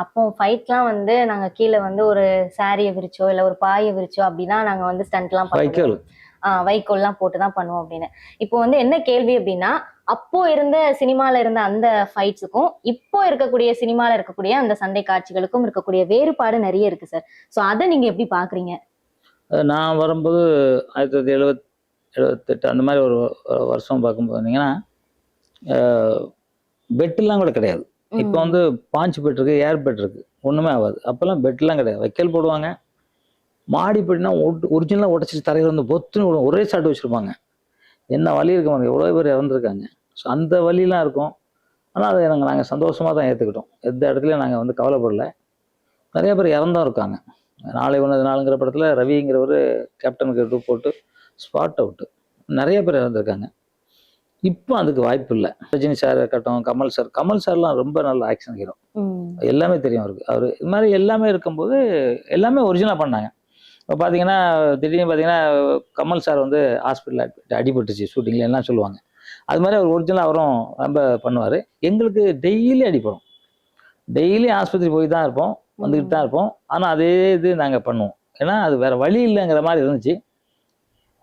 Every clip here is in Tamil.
அப்போ ஃபைட்லாம் வந்து நாங்க கீழ வந்து ஒரு சாரிய விரிச்சோ, இல்ல ஒரு பாய விரிச்சோ அப்படிதான் நாங்க வந்து ஸ்டண்ட்லாம் வைக்கோல். பண்ணுவோம். வைக்கோல்லாம் போட்டு தான் பண்ணுவோம் அப்படின்னு. இப்போ வந்து என்ன கேள்வி அப்படின்னா, அப்போ இருந்த சினிமால இருந்த அந்த ஃபைட்ஸுக்கும், இப்போ இருக்கக்கூடிய சினிமால இருக்கக்கூடிய அந்த சண்டை காட்சிகளுக்கும் இருக்கக்கூடிய வேறுபாடு நெறைய இருக்கு சார். சோ அத நீங்க எப்படி பார்க்குறீங்க? நான் வரும்போது 1978 அந்த மாரி ஒரு வருஷம் பார்க்கும்போது பார்த்தீங்கன்னா, அ பெட்லாம் கூட கிடையாது. இப்ப ம். வந்து பாஞ்ச் பெட் இருக்கு, ஏர் பெட் இருக்கு. ஒண்ணுமே ஆவாது. அப்பலாம் பெட்லாம் கிடையாது. வைக்கோல் போடுவாங்க. மாடி பெட்னா ஒரிஜினலா உடைச்சிட்டு தரையில வந்து பொத்துன்னு விழும். ஒரே ஷாட் வச்சிருப்பாங்க. என்ன வலி இருக்கு பாருங்க. எவ்வளோ பேர் இறந்துருக்காங்க. ஸோ அந்த வலிலாம் இருக்கும். ஆனா அத நாங்க சந்தோஷமா தான் ஏத்துக்கிட்டோம். எந்த இடத்துலயும் நாங்க வந்து கவலைப்படல. நெறைய பேர் இறந்தும் இருக்காங்க. நாளை உனது நாளுங்கிற படத்துல ரவிங்கிறவரு கேப்டனுக்கு டூப் போட்டு ஸ்பாட் அவுட். நெறைய பேர் இறந்துருக்காங்க. இப்போ அதுக்கு வாய்ப்பு இல்ல. ரஜினி சார் இருக்கட்டும், கமல் சார். கமல் சார்லாம் ரொம்ப நல்ல ஆக்ஷன் ஹீரோ. ம். எல்லாமே தெரியும் அவருக்கு. அவரு இது மாரி எல்லாமே இருக்கும்போது, எல்லாமே ஒரிஜினலா பண்ணாங்க. இப்ப பார்த்தீங்கன்னா, திடீர்னு பார்த்தீங்கன்னா, கமல் சார் வந்து ஹாஸ்பிட்டல்ல அடிபட்டுச்சு ஷூட்டிங்ல எல்லாம் சொல்லுவாங்க. அது மாரி அவர் ஒரிஜினலா அவரும் ரொம்ப பண்ணுவாரு. எங்களுக்கு டெய்லி அடிபடும். டெய்லி ஆஸ்பத்திரி போய் தான் இருப்போம். வந்துகிட்டு தான் ம். இருப்போம். ஆனா அதே இது நாங்க பண்ணுவோம். ஏன்னா, அது வேற வழி இல்லங்கிற மாரி இருந்துச்சு.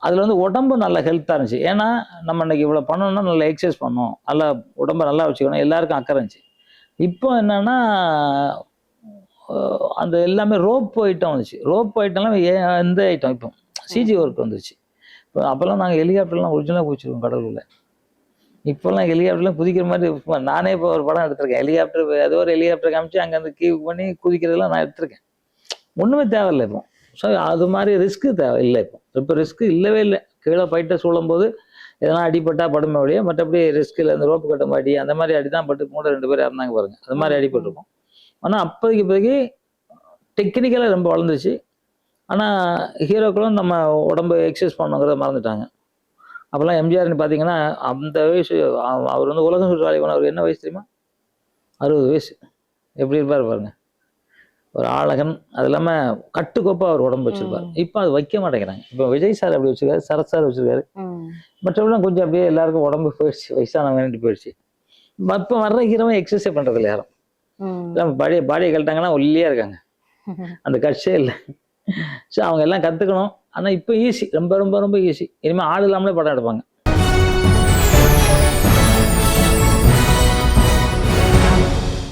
அதுல வந்து உடம்பு நல்ல ஹெல்த்தா இருந்துச்சு. ஏன்னா, நம்ம இன்னைக்கு இவ்வளோ பண்ணணும்னா நல்லா எக்சர்சைஸ் பண்ணணும். நல்லா உடம்ப நல்லா வச்சுக்கணும். எல்லாருக்கும் அக்கறை இருந்துச்சு. இப்போ என்னன்னா, அந்த எல்லாமே ரோப் ஐட்டம் வந்துச்சு. ரோப் ஐட்டம்லாம் எந்த ஐட்டம் இப்போ சிஜி ம். ஒர்க் வந்துருச்சு. இப்போ அப்போலாம் நாங்க ஹெலிகாப்டர்லாம் ஒரிஜினலா குதிச்சிருக்கோம் கடலுக்குள்ள. இப்போலாம் ஹெலிகாப்டர்லாம் குதிக்கிற மாரி நானே இப்போ ஒரு படம் எடுத்திருக்கேன். ஹெலிகாப்டர் ஏதோ ஒரு ஹெலிகாப்டர் காமிச்சு அங்கருந்து கீவ் பண்ணி குதிக்கிறதெல்லாம் நான் எடுத்திருக்கேன். ஒண்ணுமே தேவையில்ல இப்போ. ஸோ அது மாரி ரிஸ்க் தேவை இல்ல இப்போ. இப்போ ரிஸ்க் இல்லவே இல்ல. கீழ ஃபைட்ட சூழும்போது எதனா அடிபட்டா படுமே ஒழிய, மற்றபடி ரிஸ்க் இல்ல. இந்த ரோப்பு கட்டும் அடி அந்த மாரி அடி தான் பட்டு கூட 2 பேர் இறந்தாங்க பாருங்க. அது மாரி ம். ம். அடிபட்டுருக்கும். ஆனா இப்போதைக்கு டெக்னிக்கலா ரொம்ப வளர்ந்துருச்சு. ஆனா ஹீரோக்களும் நம்ம உடம்பு எக்சர்சைஸ் பண்ணணுங்கிறத மறந்துட்டாங்க. அப்பலாம் எம்ஜிஆர்ன்னு பார்த்தீங்கன்னா, அந்த வயசு அவர் வந்து உலகம் சுற்றும் வாலிபன். அவருக்கு என்ன வயசு தெரியுமா? 60 வயசு. எப்படி இருப்பாரு பாருங்க. ஒரு ஆளகன். அது இல்லாம கட்டுக்கோப்பா அவர் உடம்பு வச்சிருப்பாரு. ம். இப்ப அது வைக்க மாட்டேங்கிறாங்க. இப்ப விஜய் சார் அப்படி வச்சிருக்காரு, சரத் சார் வச்சிருக்காரு. ம். மற்றவங்கலாம் கொஞ்சம் அப்படியே எல்லாருக்கும் உடம்பு போயிடுச்சு. வயசானவங்கன்ட்டு போயிடுச்சு. இப்ப வர்ற ஹீரோவும் எக்சர்சைஸ் பண்றதில்ல யாரும். ம். எல்லாம் பாடிய கழட்டாங்கன்னா ஒல்லியா இருக்காங்க. அந்த கட்ஸே இல்ல. ஸோ அவங்க எல்லாம் கத்துக்கணும். ஆனா இப்ப ஈஸி. ரொம்ப ரொம்ப ரொம்ப ஈஸி. இனிமே ஆள் இல்லாமலே படம் எடுப்பாங்க.